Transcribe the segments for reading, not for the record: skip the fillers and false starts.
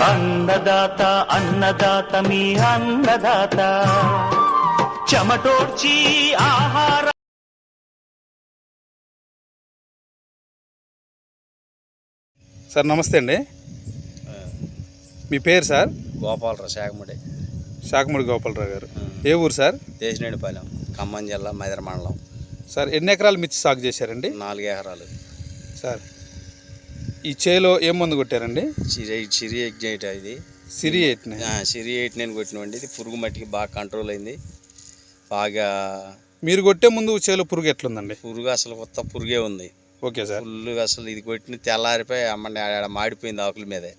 అన్నదాత అన్నదాత మీ అన్నదాత చెమటోడ్చి ఆహార. సార్ నమస్తే అండి, మీ పేరు సార్? గోపాలరావు, శాఖముడి గోపాలరావు గారు. ఏ ఊరు సార్? దేశనేనిపాలెం, ఖమ్మం జిల్లా, మైదర మండలం. సార్ ఎన్ని ఎకరాలు మిర్చి సాగు చేశారండి? 4 ఎకరాలు. సార్ ఈ చేలో ఏం మందు కొట్టారండి? సిరి ఎగ్జైట్ ఇది. సిరి 8 నేను కొట్టినండి. ఇది పురుగు మట్టికి బాగా కంట్రోల్ అయింది. బాగా మీరు కొట్టే ముందు చేలో పురుగు ఎట్లుందండి? పురుగు అసలు కొత్త పురుగే ఉంది. Okay sir. ఫుల్ అసలు ఇది కొట్టిన తెల్లారిపోయి మాడిపోయింది ఆకుల మీదే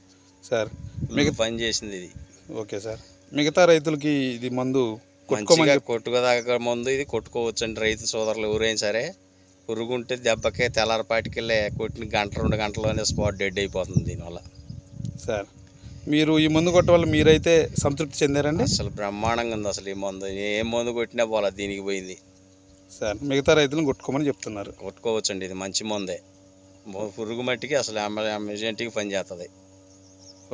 సార్. మీకు పని చేసింది ఇది. Okay sir. మిగతా రైతులకి ఇది మందు కొట్టుకోదాకా ముందు ఇది కొట్టుకోవచ్చు అండి. రైతు సోదరులు ఎవరైనా సరే పురుగు ఉంటే దెబ్బకే తెల్లారిపాటికెళ్ళే కొట్టిన 1-2 గంటల్లోనే స్పాట్ డెడ్ అయిపోతుంది దీనివల్ల. సార్ మీరు ఈ మందు కొట్టడం వల్ల మీరైతే సంతృప్తి చెందారండి? అసలు బ్రహ్మాండంగా ఉంది. అసలు ఈ మందు ఏ మందు కొట్టినా పోలా దీనికి పోయింది. సార్ మిగతా రైతులను కొట్టుకోమని చెప్తున్నారు? కొట్టుకోవచ్చు అండి, ఇది మంచి మందే. పురుగు మట్టికి అసలు ఎమర్జెంటీకి పని చేస్తుంది.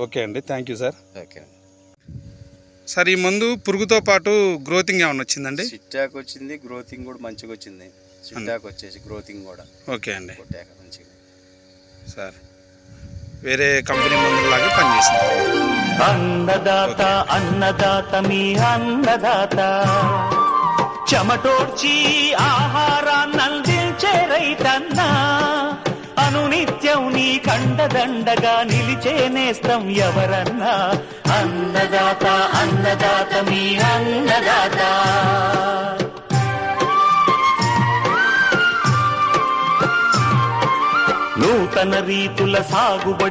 ఓకే అండి, థ్యాంక్ యూ సార్. ఓకే అండి. సార్ ఈ మందు పురుగుతో పాటు గ్రోతింగ్ ఏమైనా వచ్చిందండి? సిట్టాక్ వచ్చింది, గ్రోతింగ్ కూడా మంచిగా వచ్చింది. సిట్టాక్ వచ్చేసి గ్రోతింగ్ కూడా ఓకే అండి. కొట్టాక మంచిగా. సార్ వేరే కంపెనీ మందులాగా పనిచేసింది. అన్నదాత అన్నదాత మీ అన్నదాత చెమటోడ్చి ఆహారాన్నందించే రైతన్నా అనునిత్యం నీ కండదండగా నిలిచే నేస్తం ఎవరన్నా. అన్నదాత అన్నదాత మీ అన్నదాత. నూతన రీతుల సాగుబడి